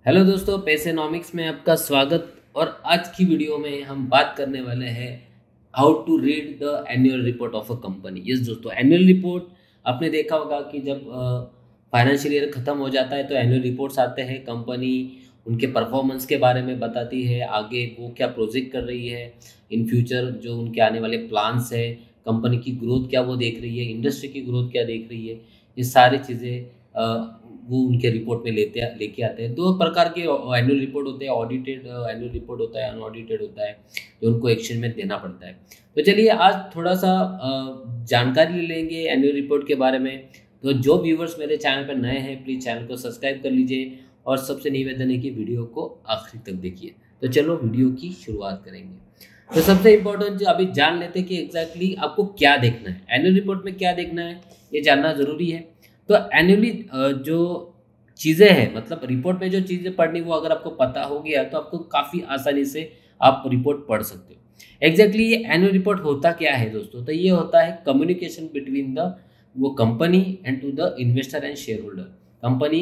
Hello दोस्तों, पैसेनॉमिक्स में आपका स्वागत। और आज की वीडियो में हम बात करने वाले हैं how to read the annual report of a company. Yes दोस्तों, एनुअल रिपोर्ट आपने देखा होगा कि जब फाइनेंशियल ईयर ख़त्म हो जाता है तो एनुअल रिपोर्ट्स आते हैं। कंपनी उनके परफॉर्मेंस के बारे में बताती है, आगे वो क्या प्रोजेक्ट कर रही है, इन फ्यूचर जो उनके आने वाले प्लान्स है, कंपनी की ग्रोथ क्या वो देख रही है, इंडस्ट्री की ग्रोथ क्या देख रही है। ये सारी चीज़ें वो उनके रिपोर्ट में लेके आते हैं। दो प्रकार के एनुअल रिपोर्ट होते हैं, ऑडिटेड एनुअल रिपोर्ट होता है, अनऑडिटेड होता है, जो उनको एक्शन में देना पड़ता है। तो चलिए आज थोड़ा सा जानकारी ले लेंगे एनुअल रिपोर्ट के बारे में। तो जो व्यूवर्स मेरे चैनल पर नए हैं प्लीज़ चैनल को सब्सक्राइब कर लीजिए और सबसे निवेदन है कि वीडियो को आखिरी तक देखिए। तो चलो वीडियो की शुरुआत करेंगे। तो सबसे इम्पोर्टेंट जो अभी जान लेते हैं कि एग्जैक्टली आपको क्या देखना है, एनुअल रिपोर्ट में क्या देखना है ये जानना ज़रूरी है। तो एनुअली जो चीज़ें हैं, मतलब रिपोर्ट में जो चीज़ें पढ़नी वो अगर आपको पता हो गया तो आपको काफ़ी आसानी से आप रिपोर्ट पढ़ सकते हो। एग्जैक्टली ये एनुअल रिपोर्ट होता क्या है दोस्तों? तो ये होता है कम्युनिकेशन बिटवीन द वो company and to the investor and shareholder. Company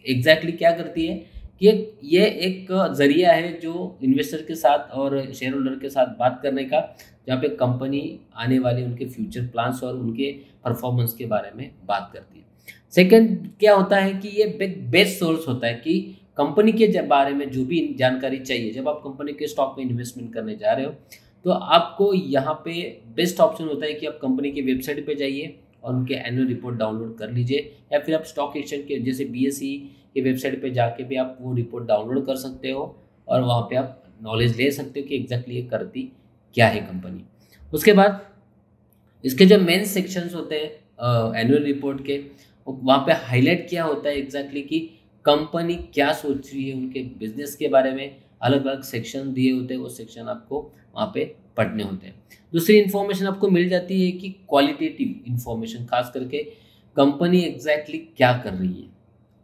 exactly क्या करती है कि ये एक जरिया है जो इन्वेस्टर के साथ और शेयर होल्डर के साथ बात करने का, जहाँ पे कंपनी आने वाले उनके फ्यूचर प्लान्स और उनके परफॉर्मेंस के बारे में बात करती है। सेकंड क्या होता है कि ये बेस्ट सोर्स होता है कि कंपनी के बारे में जो भी जानकारी चाहिए, जब आप कंपनी के स्टॉक में इन्वेस्टमेंट करने जा रहे हो तो आपको यहाँ पे बेस्ट ऑप्शन होता है कि आप कंपनी की वेबसाइट पे जाइए और उनके एनुअल रिपोर्ट डाउनलोड कर लीजिए, या फिर आप स्टॉक एक्सचेंज के जैसे BSE की वेबसाइट पे जाके भी आप वो रिपोर्ट डाउनलोड कर सकते हो और वहाँ पे आप नॉलेज ले सकते हो कि एग्जैक्टली ये करती क्या है कंपनी। उसके बाद इसके जो मेन सेक्शंस होते हैं एनुअल रिपोर्ट के, वहाँ पे हाईलाइट क्या होता है एग्जैक्टली कि कंपनी क्या सोच रही है, उनके बिजनेस के बारे में अलग अलग सेक्शन दिए होते हैं, वो सेक्शन आपको वहाँ पे पढ़ने होते हैं। दूसरी इन्फॉर्मेशन आपको मिल जाती है कि क्वालिटेटिव इन्फॉर्मेशन, खास करके कंपनी एग्जैक्टली क्या कर रही है।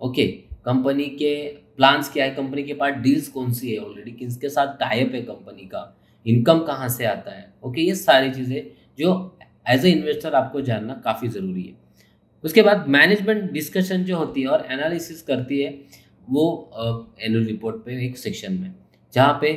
ओके, कंपनी के प्लान्स क्या है, कंपनी के पास डील्स कौन सी है ऑलरेडी, किसके साथ टाइप है कंपनी का, इनकम कहाँ से आता है। ओके, ये सारी चीज़ें जो एज ए इन्वेस्टर आपको जानना काफ़ी ज़रूरी है। उसके बाद मैनेजमेंट डिस्कशन जो होती है और एनालिसिस करती है वो एनुअल रिपोर्ट पे एक सेक्शन में, जहाँ पे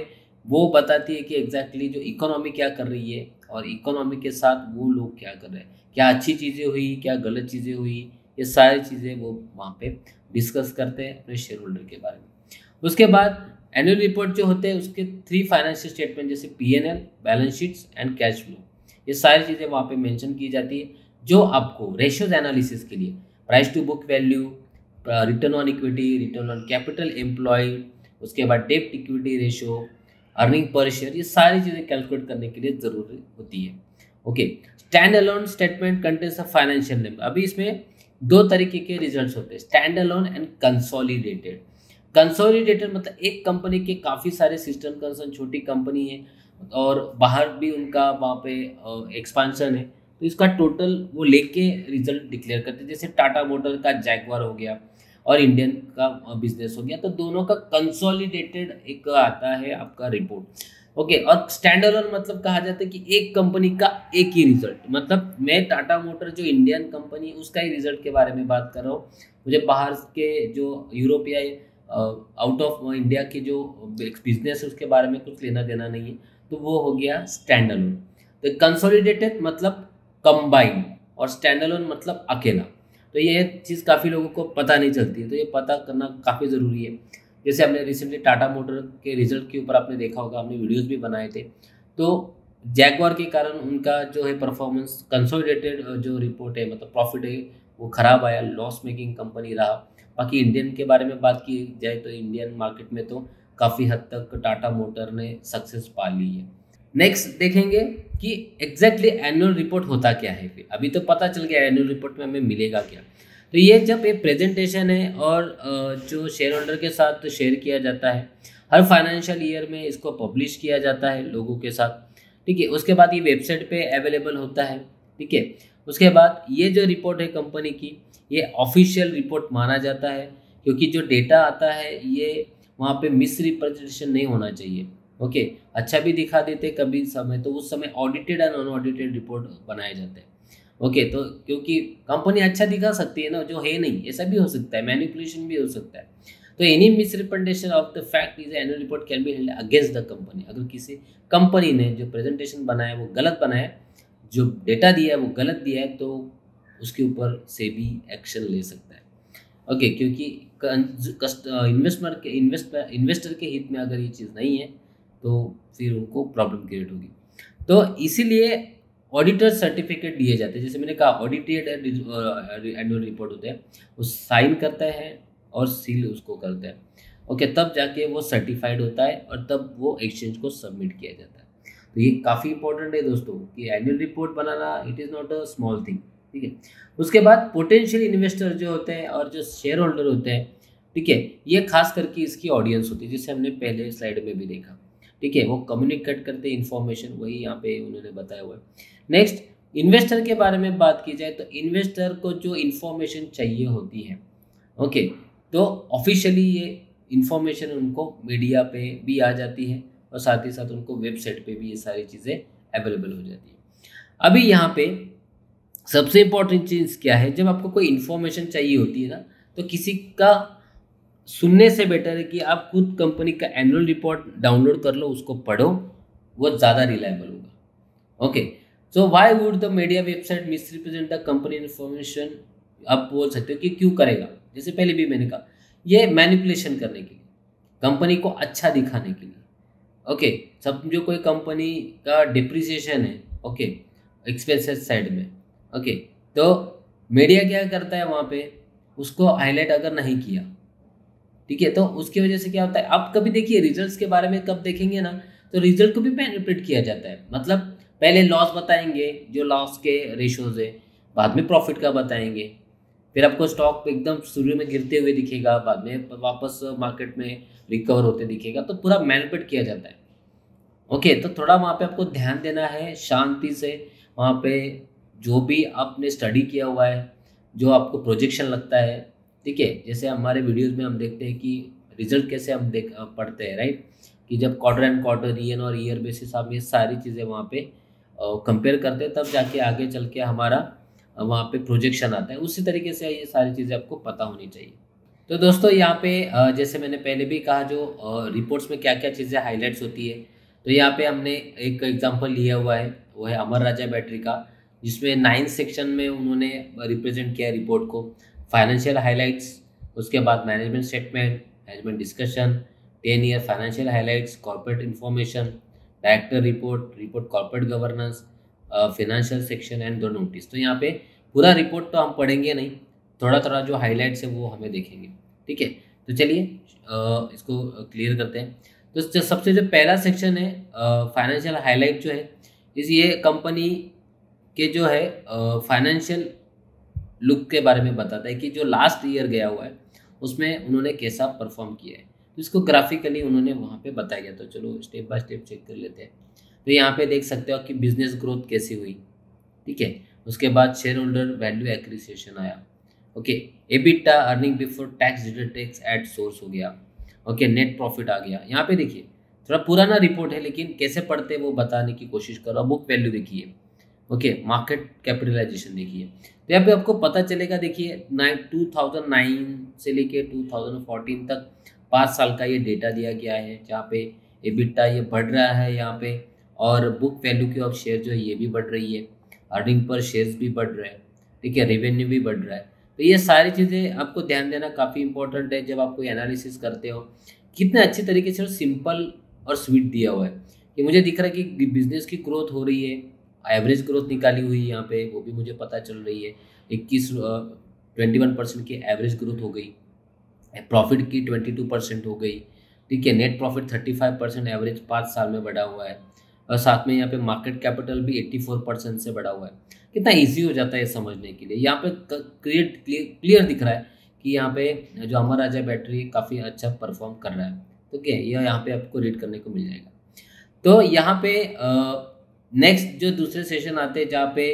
वो बताती है कि एग्जैक्टली जो इकोनॉमी क्या कर रही है और इकोनॉमी के साथ वो लोग क्या कर रहे हैं, क्या अच्छी चीज़ें हुई, क्या गलत चीज़ें हुई, ये सारी चीज़ें वो वहाँ पे डिस्कस करते हैं अपने शेयर होल्डर के बारे में। उसके बाद एनुअल रिपोर्ट जो होते हैं उसके 3 फाइनेंशियल स्टेटमेंट जैसे P&L, balance sheets and cash flow, ये सारी चीज़ें वहाँ पे मेंशन की जाती है, जो आपको रेशियोज एनालिसिस के लिए price to book value, return on equity, return on capital employed, उसके बाद डेब्ट equity ratio, earning per share, ये सारी चीज़ें कैलकुलेट करने के लिए ज़रूरी होती है। Okay, stand alone statement contains a financial number. अभी इसमें 2 तरीके के रिजल्ट्स होते हैं, stand alone and consolidated. Consolidated मतलब एक कंपनी के काफ़ी सारे सिस्टम कंसर्न, छोटी कंपनी है और बाहर भी उनका वहाँ पे एक्सपांशन है, तो इसका टोटल वो लेके रिजल्ट डिक्लेयर करते हैं। जैसे टाटा मोटर का जैगवार हो गया और इंडियन का बिजनेस हो गया, तो दोनों का कंसोलिडेटेड एक आता है आपका रिपोर्ट। ओके, और स्टैंड अलोन मतलब कहा जाता है कि एक कंपनी का एक ही रिजल्ट, मतलब मैं टाटा मोटर जो इंडियन कंपनी उसका ही रिजल्ट के बारे में बात कर रहा हूँ, मुझे बाहर के जो यूरोप या आउट ऑफ इंडिया के जो बिजनेस है उसके बारे में कुछ लेना देना नहीं है, तो वो हो गया स्टैंड अलोन। तो कंसोलिडेटेड मतलब कंबाइंड और स्टैंड अलोन मतलब अकेला। तो ये चीज़ काफ़ी लोगों को पता नहीं चलती है, तो ये पता करना काफ़ी ज़रूरी है। जैसे हमने रिसेंटली टाटा मोटर के रिजल्ट के ऊपर आपने देखा होगा, हमने वीडियोस भी बनाए थे, तो जैगवार के कारण उनका जो है परफॉर्मेंस कंसोलिडेटेड जो रिपोर्ट है, मतलब प्रॉफिट है वो खराब आया, लॉस मेकिंग कंपनी रहा। बाकी इंडियन के बारे में बात की जाए तो इंडियन मार्केट में तो काफ़ी हद तक टाटा मोटर ने सक्सेस पा ली है। नेक्स्ट देखेंगे कि एग्जैक्टली एनुअल रिपोर्ट होता क्या है। फिर अभी तो पता चल गया एनुअल रिपोर्ट में हमें मिलेगा क्या। तो ये जब एक प्रेजेंटेशन है और जो शेयर होल्डर के साथ शेयर किया जाता है, हर फाइनेंशियल ईयर में इसको पब्लिश किया जाता है लोगों के साथ, ठीक है। उसके बाद ये वेबसाइट पे अवेलेबल होता है, ठीक है। उसके बाद ये जो रिपोर्ट है कंपनी की, ये ऑफिशियल रिपोर्ट माना जाता है, क्योंकि जो डेटा आता है ये वहाँ पे मिस रिप्रेजेंटेशन नहीं होना चाहिए। ओके, अच्छा भी दिखा देते कभी समय, तो उस समय ऑडिटेड एंड अनऑडिटेड रिपोर्ट बनाए जाते हैं। ओके, तो क्योंकि कंपनी अच्छा दिखा सकती है ना, जो है नहीं, ऐसा भी हो सकता है, मैनिपुलेशन भी हो सकता है। तो any misrepresentation of the fact is annual report can be held against the company. अगर किसी कंपनी ने जो प्रेजेंटेशन बनाया है वो गलत बनाया है, जो डेटा दिया है वो गलत दिया है, तो उसके ऊपर से भी एक्शन ले सकता है। ओके, क्योंकि इन्वेस्टर के हित में अगर ये चीज़ नहीं है तो फिर उनको प्रॉब्लम क्रिएट होगी। तो इसीलिए ऑडिटर सर्टिफिकेट दिए जाते हैं। जैसे मैंने कहा ऑडिटेड एनुअल रिपोर्ट होते हैं, वो साइन करता है और सील उसको करता है। ओके, तब जाके वो सर्टिफाइड होता है और तब वो एक्सचेंज को सबमिट किया जाता है। तो ये काफ़ी इंपॉर्टेंट है दोस्तों कि annual report banana it is not a small thing. ठीक है, उसके बाद पोटेंशियल इन्वेस्टर जो होते हैं और जो शेयर होल्डर होते हैं, ठीक है, ये खास करके इसकी ऑडियंस होती है, जिसे हमने पहले स्लाइड में भी देखा। ठीक है, वो कम्युनिकेट करते हैं इन्फॉर्मेशन, वही यहाँ पे उन्होंने बताया हुआ है। नेक्स्ट, इन्वेस्टर के बारे में बात की जाए तो इन्वेस्टर को जो इन्फॉर्मेशन चाहिए होती है, ओके, तो ऑफिशियली ये इन्फॉर्मेशन उनको मीडिया पे भी आ जाती है और साथ ही साथ उनको वेबसाइट पे भी ये सारी चीज़ें अवेलेबल हो जाती है। अभी यहाँ पे सबसे इम्पोर्टेंट चीज़ क्या है, जब आपको कोई इन्फॉर्मेशन चाहिए होती है ना, तो किसी का सुनने से बेटर है कि आप खुद कंपनी का एनुअल रिपोर्ट डाउनलोड कर लो, उसको पढ़ो, वो ज़्यादा रिलायबल होगा। Okay, so why would the media website misrepresent the company information? आप बोल सकते हो कि क्यों करेगा। जैसे पहले भी मैंने कहा, ये मैनिपुलेशन करने के लिए, कंपनी को अच्छा दिखाने के लिए। ओके, समझो कोई कंपनी का डिप्रिसिएशन है, ओके, एक्सपेंसेस साइड में, ओके, तो मीडिया क्या करता है वहाँ पे, उसको हाईलाइट अगर नहीं किया, ठीक है, तो उसकी वजह से क्या होता है, आप कभी देखिए रिजल्ट्स के बारे में कब देखेंगे ना, तो रिजल्ट को भी मैनिपुलेट किया जाता है। मतलब पहले लॉस बताएंगे, जो लॉस के रेशोज है, बाद में प्रॉफिट का बताएंगे, फिर आपको स्टॉक एकदम शुरू में गिरते हुए दिखेगा, बाद में वापस मार्केट में रिकवर होते दिखेगा, तो पूरा मैनिपुलेट किया जाता है। ओके, तो थोड़ा वहाँ पे आपको ध्यान देना है, शांति से वहाँ पे जो भी आपने स्टडी किया हुआ है, जो आपको प्रोजेक्शन लगता है, ठीक है, जैसे हमारे वीडियोस में हम देखते हैं कि रिजल्ट कैसे हम पढ़ते हैं, राइट, कि जब क्वार्टर एंड क्वार्टर, ईयर और ईयर बेसिस आप ये सारी चीज़ें वहाँ पे कंपेयर करते हैं, तब जाके आगे चल के हमारा वहाँ पे प्रोजेक्शन आता है। उसी तरीके से ये सारी चीज़ें आपको पता होनी चाहिए। तो दोस्तों यहाँ पे जैसे मैंने पहले भी कहा, जो रिपोर्ट्स में क्या क्या चीज़ें हाईलाइट्स होती है, तो यहाँ पे हमने एक एग्जांपल लिया हुआ है, वो है अमर राजा बैटरी का, जिसमें 9 सेक्शन में उन्होंने रिप्रेजेंट किया रिपोर्ट को। फाइनेंशियल हाइलाइट्स, उसके बाद management statement, management discussion, 10 year financial highlights, corporate information, director report corporate governance, financial section and the notice. तो यहाँ पे पूरा रिपोर्ट तो हम पढ़ेंगे नहीं, थोड़ा थोड़ा जो हाइलाइट्स है वो हमें देखेंगे। ठीक है, तो चलिए इसको क्लियर करते हैं। तो सबसे जो पहला सेक्शन है फाइनेंशियल हाइलाइट जो है, ये कंपनी के जो है फाइनेंशियल लुक के बारे में बताता है कि जो लास्ट ईयर गया हुआ है उसमें उन्होंने कैसा परफॉर्म किया है। तो इसको ग्राफिकली उन्होंने वहाँ पे बताया गया। तो चलो स्टेप बाय स्टेप चेक कर लेते हैं। तो यहाँ पे देख सकते हो कि बिजनेस ग्रोथ कैसी हुई, ठीक है। उसके बाद शेयर होल्डर वैल्यू एक्रिसिएशन आया, okay. EBITDA earning before tax deducted tax at source हो गया, ओके। नेट प्रॉफिट आ गया। यहाँ पे देखिए थोड़ा पुराना रिपोर्ट है, लेकिन कैसे पढ़ते हैं वो बताने की कोशिश करो। बुक वैल्यू देखिए, ओके। मार्केट कैपिटलाइजेशन देखिए। तो यहाँ पे आपको पता चलेगा, देखिए 2009 से लेके 2014 तक 5 साल का ये डेटा दिया गया है, जहाँ पे एबिटा ये बढ़ रहा है यहाँ पे, और बुक वैल्यू की ऑफ शेयर जो है ये भी बढ़ रही है, अर्निंग पर शेयर्स भी बढ़ रहे हैं, ठीक है, रेवेन्यू भी बढ़ रहा है। तो ये सारी चीज़ें आपको ध्यान देना काफ़ी इंपॉर्टेंट है जब आप कोई एनालिसिस करते हो। कितने अच्छी तरीके से सिंपल और स्वीट दिया हुआ है कि मुझे दिख रहा है कि बिजनेस की ग्रोथ हो रही है, एवरेज ग्रोथ निकाली हुई है यहाँ पे, वो भी मुझे पता चल रही है। 21% की एवरेज ग्रोथ हो गई, प्रॉफिट की 22% हो गई, ठीक है। नेट प्रॉफिट 35% एवरेज 5 साल में बढ़ा हुआ है, और साथ में यहाँ पे मार्केट कैपिटल भी 84% से बढ़ा हुआ है। कितना इजी हो जाता है समझने के लिए। यहाँ पे क्लियर दिख रहा है कि यहाँ पे जो अमर राजा बैटरी काफ़ी अच्छा परफॉर्म कर रहा है, तो क्या यह यहाँ पे आपको रीड करने को मिल जाएगा। तो यहाँ पे नेक्स्ट जो दूसरे सेशन आते हैं जहाँ पे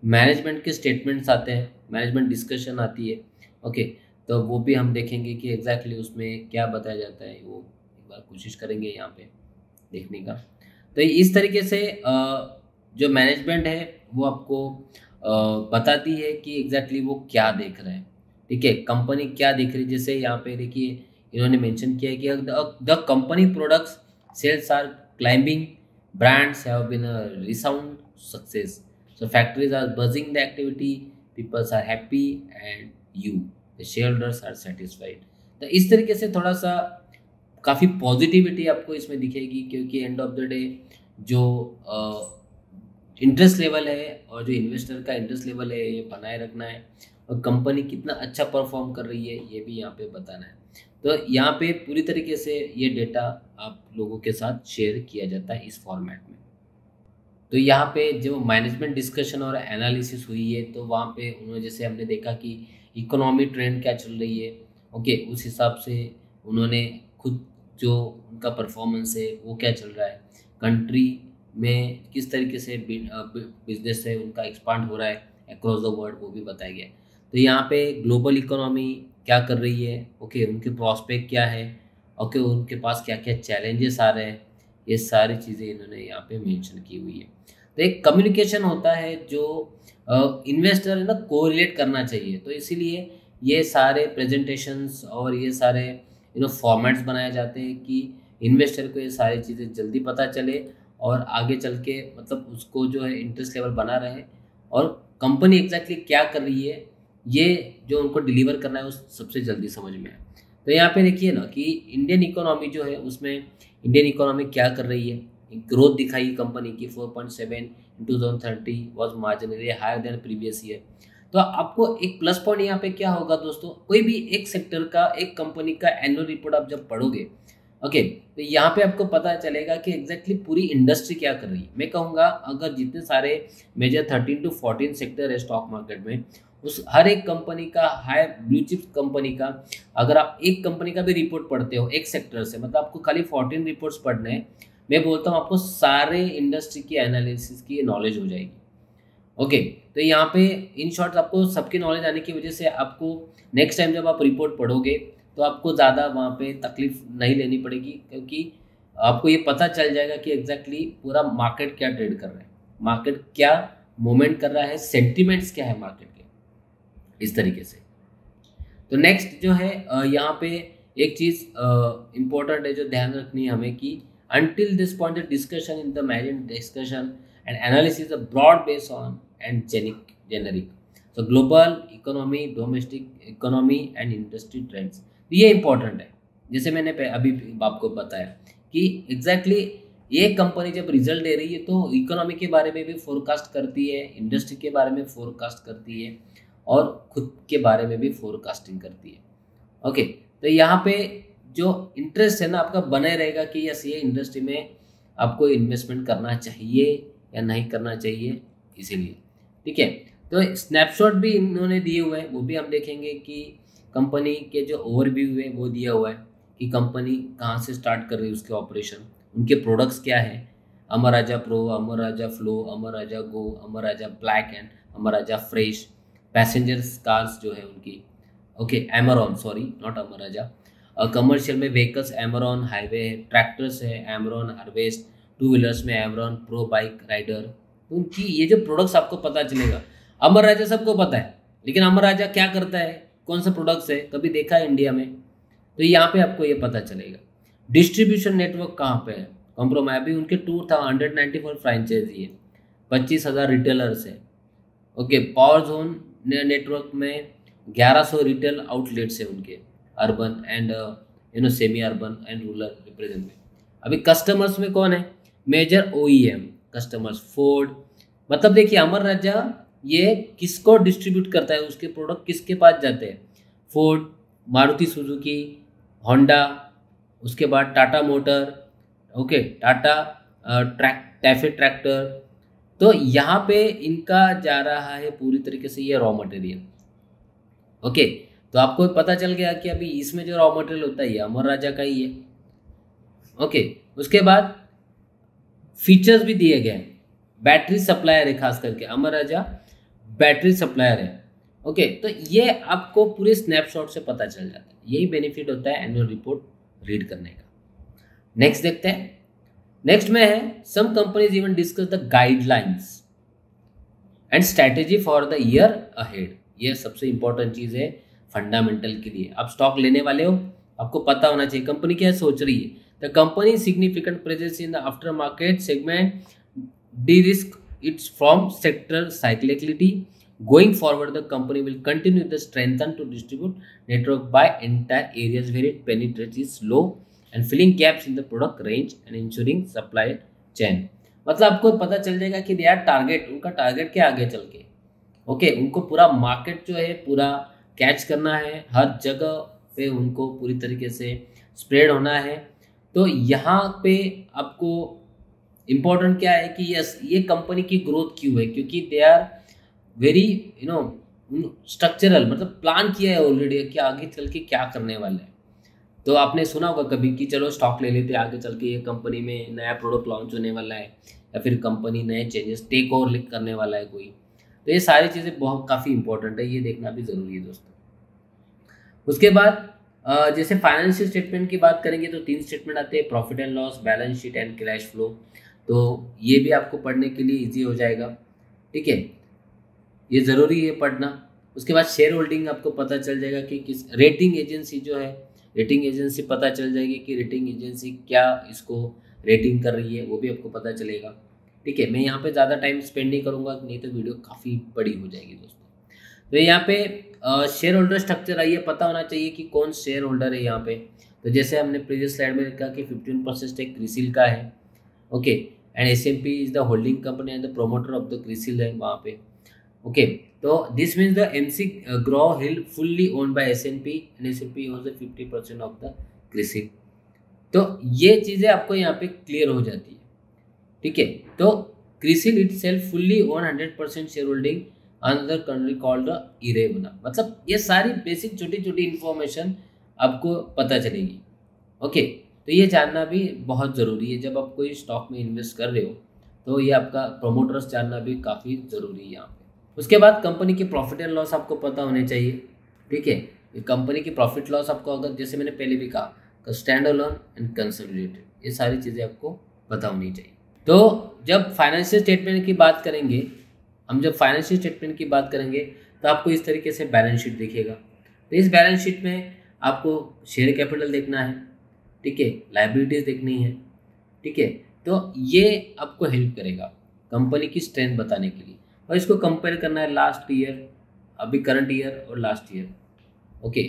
मैनेजमेंट के स्टेटमेंट्स आते हैं, मैनेजमेंट डिस्कशन आती है, ओके। तो वो भी हम देखेंगे कि एग्जैक्टली उसमें क्या बताया जाता है, वो एक बार कोशिश करेंगे यहाँ पे देखने का। तो इस तरीके से जो मैनेजमेंट है वो आपको बताती है कि एग्जैक्टली वो क्या देख रहे हैं, ठीक है, कंपनी क्या देख रही है। जैसे यहाँ पे देखिए इन्होंने मेंशन किया है कि the company products sales are climbing, brands have been a resound success, so factories are buzzing the activity, people are happy and you the shareholders are satisfied। तो इस तरीके से थोड़ा सा काफ़ी पॉजिटिविटी आपको इसमें दिखेगी, क्योंकि एंड ऑफ द डे जो इंटरेस्ट लेवल है और जो इन्वेस्टर का इंटरेस्ट लेवल है ये बनाए रखना है, और कंपनी कितना अच्छा परफॉर्म कर रही है ये भी यहाँ पे बताना है। तो यहाँ पे पूरी तरीके से ये डेटा आप लोगों के साथ शेयर किया जाता है इस फॉर्मेट में। तो यहाँ पे जो मैनेजमेंट डिस्कशन और एनालिसिस हुई है, तो वहाँ पे उन्होंने, जैसे हमने देखा कि इकोनॉमी ट्रेंड क्या चल रही है, ओके, उस हिसाब से उन्होंने खुद जो उनका परफॉर्मेंस है वो क्या चल रहा है, कंट्री में किस तरीके से बिजनेस है उनका एक्सपांड हो रहा है अक्रॉस द वर्ल्ड, वो भी बताया गया। तो यहाँ पे ग्लोबल इकोनॉमी क्या कर रही है, ओके, उनके प्रॉस्पेक्ट क्या है, ओके, उनके पास क्या क्या चैलेंजेस आ रहे हैं, ये सारी चीज़ें इन्होंने यहाँ पे मेंशन की हुई है। तो एक कम्युनिकेशन होता है जो इन्वेस्टर है ना कोरिलेट करना चाहिए, तो इसीलिए ये सारे प्रेजेंटेशंस और ये सारे फॉर्मेट्स बनाए जाते हैं कि इन्वेस्टर को ये सारी चीज़ें जल्दी पता चले और आगे चल के मतलब उसको जो है इंटरेस्ट लेवल बना रहे और कंपनी एग्जैक्टली क्या कर रही है ये जो उनको डिलीवर करना है उस सबसे जल्दी समझ में आए। तो यहाँ पे देखिए ना कि इंडियन इकोनॉमी जो है उसमें इंडियन इकोनॉमी क्या कर रही है, ग्रोथ दिखाई कंपनी की 4.7 in 2030 was marginally higher than previous year. तो आपको एक प्लस पॉइंट यहाँ पे क्या होगा दोस्तों, कोई भी एक सेक्टर का, एक कंपनी का एनुअल रिपोर्ट आप जब पढ़ोगे, ओके, तो यहाँ पे आपको पता चलेगा कि एग्जैक्टली पूरी इंडस्ट्री क्या कर रही है। मैं कहूँगा अगर जितने सारे मेजर 13 to 14 सेक्टर है स्टॉक मार्केट में, उस हर एक कंपनी का, हाई ब्लू चिप कंपनी का, अगर आप एक कंपनी का भी रिपोर्ट पढ़ते हो एक सेक्टर से, मतलब आपको खाली 14 रिपोर्ट्स पढ़ने हैं, मैं बोलता हूँ आपको सारे इंडस्ट्री की एनालिसिस की नॉलेज हो जाएगी। ओके, तो यहाँ पे इन शॉर्ट आपको सबकी नॉलेज आने की वजह से आपको नेक्स्ट टाइम जब आप रिपोर्ट पढ़ोगे तो आपको ज़्यादा वहाँ पे तकलीफ नहीं लेनी पड़ेगी, क्योंकि आपको ये पता चल जाएगा कि एग्जैक्टली पूरा मार्केट क्या ट्रेड कर रहा है, मार्केट क्या मूवमेंट कर रहा है, सेंटिमेंट्स क्या है मार्केट के, इस तरीके से। तो नेक्स्ट जो है यहाँ पे एक चीज़ इम्पोर्टेंट है जो ध्यान रखनी है हमें कि until this point the discussion in the margin discussion and analysis is broad based on and generic, so global economy, domestic economy and industry trends, ये इम्पोर्टेंट है। जैसे मैंने अभी आपको बताया कि एग्जैक्टली ये कंपनी जब रिजल्ट दे रही है तो इकोनॉमी के बारे में भी फोरकास्ट करती है, इंडस्ट्री के बारे में फोरकास्ट करती है और खुद के बारे में भी फोरकास्टिंग करती है। ओके, तो यहाँ पे जो इंटरेस्ट है ना आपका बने रहेगा कि यस ये इंडस्ट्री में आपको इन्वेस्टमेंट करना चाहिए या नहीं करना चाहिए, इसीलिए। ठीक है, तो स्नैपशॉट भी इन्होंने दिए हुए हैं, वो भी हम देखेंगे कि कंपनी के जो ओवरव्यू है वो दिया हुआ है कि कंपनी कहाँ से स्टार्ट कर रही है उसके ऑपरेशन, उनके प्रोडक्ट्स क्या है, Amara Raja pro, Amara Raja flo, Amara Raja go, Amara Raja black and Amara Raja fresh, passenger cars जो है उनकी, okay, Amaron, sorry not Amara Raja, commercial में व्हीकल्स एमरॉन हाईवे है, ट्रैक्टर्स है एमरॉन हार्वेस्ट, टू व्हीलर्स में एमरॉन प्रो बाइक राइडर। तो उनकी ये जो प्रोडक्ट्स आपको पता चलेगा। अमर राजा सबको पता है, लेकिन अमर राजा क्या करता है, कौन सा प्रोडक्ट्स है, कभी देखा है इंडिया में, तो यहाँ पे आपको ये पता चलेगा। डिस्ट्रीब्यूशन नेटवर्क कहाँ पे है, कॉम्प्रोमाइज भी उनके 294 फ्रेंचाइजी है, 25,000 रिटेलर्स है। ओके, पावर जोन नेटवर्क में 1100 रिटेल आउटलेट्स है उनके, urban and semi urban and rural represent में। अभी कस्टमर्स में कौन है, मेजर OEM कस्टमर्स, फोर्ड, मतलब देखिए अमर राजा ये किसको डिस्ट्रीब्यूट करता है, उसके प्रोडक्ट किसके पास जाते हैं, फोर्ड, मारुति सुजुकी, होंडा, उसके बाद Tata motor, okay, Tata TAFE tractor. तो यहाँ पे इनका जा रहा है पूरी तरीके से ये रॉ मटेरियल। ओके, तो आपको पता चल गया कि अभी इसमें जो रॉ मटेरियल होता है ये अमर राजा का ही है। ओके, उसके बाद फीचर्स भी दिए गए हैं, बैटरी सप्लायर है, खास करके अमर राजा बैटरी सप्लायर है। ओके, तो ये आपको पूरे स्नैपशॉट से पता चल जाता है, यही बेनिफिट होता है एनुअल रिपोर्ट रीड करने का। नेक्स्ट देखते हैं, नेक्स्ट में है some companies even discuss the guidelines and strategy for the year ahead. ये सबसे इंपॉर्टेंट चीज़ है फंडामेंटल के लिए। आप स्टॉक लेने वाले हो आपको पता होना चाहिए कंपनी क्या सोच रही है। The company significant presence in the after market segment de risk its from sector cyclicality. Going forward, the company will continue the strengthen to distribute network by entire areas where it penetrates is low and filling gaps in the product range and ensuring supply chain। मतलब आपको पता चल जाएगा कि यार target उनका target क्या आगे चल के। ओके, उनको पूरा मार्केट जो है पूरा कैच करना है, हर जगह पे उनको पूरी तरीके से स्प्रेड होना है। तो यहाँ पे आपको इम्पोर्टेंट क्या है कि यस ये कंपनी की ग्रोथ क्यों है, क्योंकि दे आर वेरी स्ट्रक्चरल, मतलब प्लान किया है ऑलरेडी कि आगे चल के क्या करने वाले हैं। तो आपने सुना होगा कभी कि चलो स्टॉक ले लेते आगे चल के ये कंपनी में नया प्रोडक्ट लॉन्च होने वाला है या फिर कंपनी नए चेंजेस टेक ओवर करने वाला है कोई। तो ये सारी चीज़ें बहुत काफ़ी इंपॉर्टेंट है, ये देखना भी ज़रूरी है दोस्तों। उसके बाद जैसे फाइनेंशियल स्टेटमेंट की बात करेंगे तो 3 स्टेटमेंट आते हैं, profit and loss, balance sheet and cash flow. तो ये भी आपको पढ़ने के लिए ईजी हो जाएगा, ठीक है, ये ज़रूरी है पढ़ना। उसके बाद शेयर होल्डिंग आपको पता चल जाएगा कि किस रेटिंग एजेंसी जो है, रेटिंग एजेंसी पता चल जाएगी कि रेटिंग एजेंसी क्या इसको रेटिंग कर रही है, वो भी आपको पता चलेगा, ठीक है। मैं यहाँ पे ज़्यादा टाइम स्पेंड नहीं करूँगा, नहीं तो वीडियो काफ़ी बड़ी हो जाएगी दोस्तों। तो यहाँ पे शेयर होल्डर स्ट्रक्चर आइए पता होना चाहिए कि कौन शेयर होल्डर है यहाँ पे। तो जैसे हमने प्रीवियस स्लाइड में कहा कि 15% स्टेक क्रिसिल का है, okay, and S and P is the holding company and the promoter of the CRISIL है वहाँ पे, ओके। तो this means the McGraw Hill fully own by S and P and S and P owns the 50% of the CRISIL. तो ये चीज़ें आपको यहाँ पे क्लियर हो जाती है, ठीक है। तो CRISIL itself fully own 100% shareholding another country called the इरेबना। मतलब ये सारी बेसिक छोटी छोटी इन्फॉर्मेशन आपको पता चलेगी, ओके। तो ये जानना भी बहुत ज़रूरी है जब आप कोई स्टॉक में इन्वेस्ट कर रहे हो, तो ये आपका प्रोमोटर्स जानना भी काफ़ी ज़रूरी है यहाँ पे। उसके बाद कंपनी की प्रॉफिट एंड लॉस आपको पता होने चाहिए, ठीक है। कंपनी की प्रॉफिट लॉस आपको अगर जैसे मैंने पहले भी कहा स्टैंड अलोन एंड कंसोलिडेटेड, ये सारी चीज़ें आपको पता होनी चाहिए। तो जब फाइनेंशियल स्टेटमेंट की बात करेंगे, हम जब फाइनेंशियल स्टेटमेंट की बात करेंगे तो आपको इस तरीके से बैलेंस शीट दिखेगा। तो इस बैलेंस शीट में आपको शेयर कैपिटल देखना है, ठीक है, लायबिलिटीज़ देखनी है, ठीक है। तो ये आपको हेल्प करेगा कंपनी की स्ट्रेंथ बताने के लिए, और इसको कंपेयर करना है लास्ट ईयर, अभी करंट ईयर और last year, okay.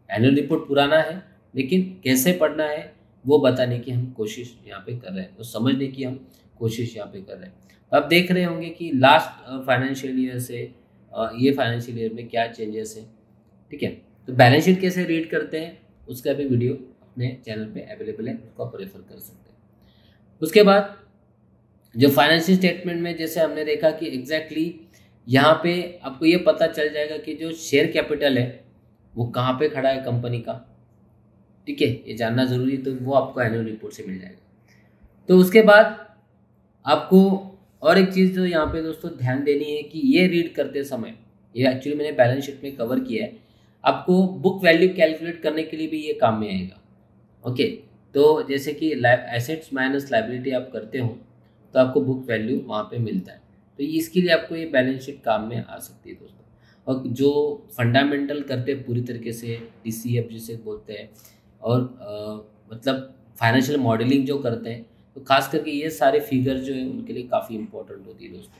Annual report पुराना है लेकिन कैसे पढ़ना है वो बताने की हम कोशिश यहाँ पे कर रहे हैं, तो समझने की हम कोशिश यहाँ पे कर रहे हैं। तो आप देख रहे होंगे कि लास्ट फाइनेंशियल ईयर से ये फाइनेंशियल ईयर में क्या चेंजेस हैं, ठीक है। तो बैलेंस शीट कैसे रीड करते हैं उसका भी वीडियो अपने चैनल पे अवेलेबल है, उसको आप रेफर कर सकते हैं। उसके बाद जो फाइनेंशियल स्टेटमेंट में जैसे हमने देखा कि एग्जैक्टली यहाँ पे आपको ये पता चल जाएगा कि जो शेयर कैपिटल है वो कहाँ पे खड़ा है कंपनी का, ठीक है, ये जानना ज़रूरी है। तो वो आपको एनुअल रिपोर्ट से मिल जाएगा। तो उसके बाद आपको और एक चीज़ जो यहाँ पे दोस्तों ध्यान देनी है कि ये रीड करते समय, ये एक्चुअली मैंने बैलेंस शीट में कवर किया है, आपको बुक वैल्यू कैलकुलेट करने के लिए भी ये काम में आएगा, ओके। तो जैसे कि एसेट्स माइनस लायबिलिटी आप करते हो तो आपको बुक वैल्यू वहाँ पे मिलता है। तो इसके लिए आपको ये बैलेंस शीट काम में आ सकती है दोस्तों। और जो फंडामेंटल करते हैं पूरी तरीके से DCF जिसे बोलते हैं, और मतलब फाइनेंशियल मॉडलिंग जो करते हैं, तो खास करके ये सारे फिगर जो है उनके लिए काफ़ी इंपॉर्टेंट होती है दोस्तों।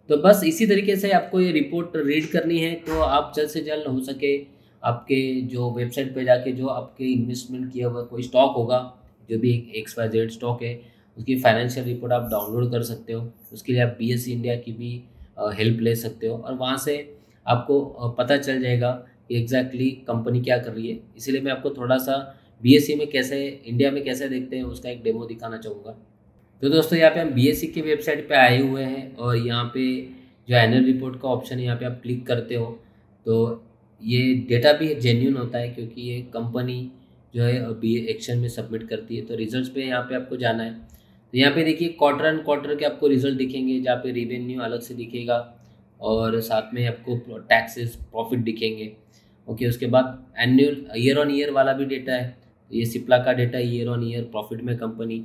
तो बस इसी तरीके से आपको ये रिपोर्ट रीड करनी है। तो आप जल्द से जल्द हो सके आपके जो वेबसाइट पे जाके जो आपके इन्वेस्टमेंट किया हुआ कोई स्टॉक होगा, जो भी एक XYZ स्टॉक है, उसकी फाइनेंशियल रिपोर्ट आप डाउनलोड कर सकते हो। उसके लिए आप BSE इंडिया की भी हेल्प ले सकते हो, और वहाँ से आपको पता चल जाएगा कि एग्जैक्टली कंपनी क्या कर रही है। इसीलिए मैं आपको थोड़ा सा BSE में कैसे, इंडिया में कैसे देखते हैं उसका एक डेमो दिखाना चाहूँगा। तो दोस्तों यहाँ पे हम BSE की वेबसाइट पे आए हुए हैं, और यहाँ पे जो एनुअल रिपोर्ट का ऑप्शन है यहाँ पे आप क्लिक करते हो तो ये डेटा भी जेन्युइन होता है, क्योंकि ये कंपनी जो है अभी एक्शन में सबमिट करती है। तो रिजल्ट्स पे यहाँ पे आपको जाना है। तो यहाँ पे देखिए क्वार्टर एंड क्वार्टर के आपको रिजल्ट दिखेंगे, जहाँ पे रेवेन्यू अलग से दिखेगा और साथ में आपको टैक्सेस प्रॉफिट दिखेंगे, ओके। उसके बाद एनुअल ईयर ऑन ईयर वाला भी डेटा है। तो ये सिप्ला का data year on year profit में कंपनी,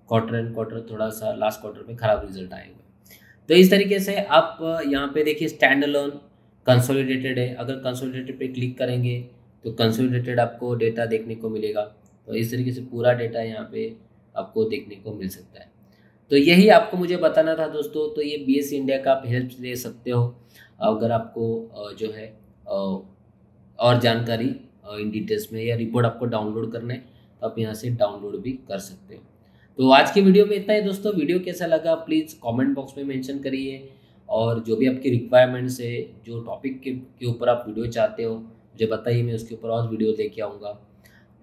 क्वार्टर एंड क्वार्टर थोड़ा सा लास्ट क्वार्टर में खराब रिजल्ट आए हुए। तो इस तरीके से आप यहाँ पे देखिए स्टैंड अलोन कंसोलिडेटेड है। अगर कंसोलिडेटेड पे क्लिक करेंगे तो कंसोलिडेटेड आपको डेटा देखने को मिलेगा। तो इस तरीके से पूरा डेटा यहाँ पे आपको देखने को मिल सकता है। तो यही आपको मुझे बताना था दोस्तों। तो ये BSE इंडिया का आप हेल्प ले सकते हो अगर आपको जो है और जानकारी इन डिटेल्स में या रिपोर्ट आपको डाउनलोड करना है तो आप यहाँ से डाउनलोड भी कर सकते हो। तो आज की वीडियो में इतना ही दोस्तों। वीडियो कैसा लगा प्लीज़ कमेंट बॉक्स में मेंशन करिए, और जो भी आपकी रिक्वायरमेंट्स है, जो टॉपिक के ऊपर आप वीडियो चाहते हो मुझे बताइए, मैं उसके ऊपर और वीडियो लेके आऊँगा।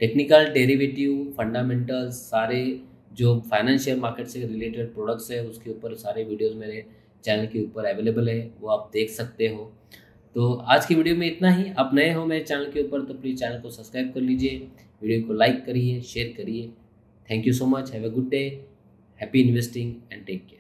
टेक्निकल, डेरिवेटिव, फंडामेंटल्स, सारे जो फाइनेंशियल मार्केट से रिलेटेड प्रोडक्ट्स है उसके ऊपर सारे वीडियोस मेरे चैनल के ऊपर अवेलेबल है, वो आप देख सकते हो। तो आज की वीडियो में इतना ही। आप नए हो मेरे चैनल के ऊपर तो प्लीज़ चैनल को सब्सक्राइब कर लीजिए, वीडियो को लाइक करिए, शेयर करिए। Thank you so much. Have a good day, happy investing and take care.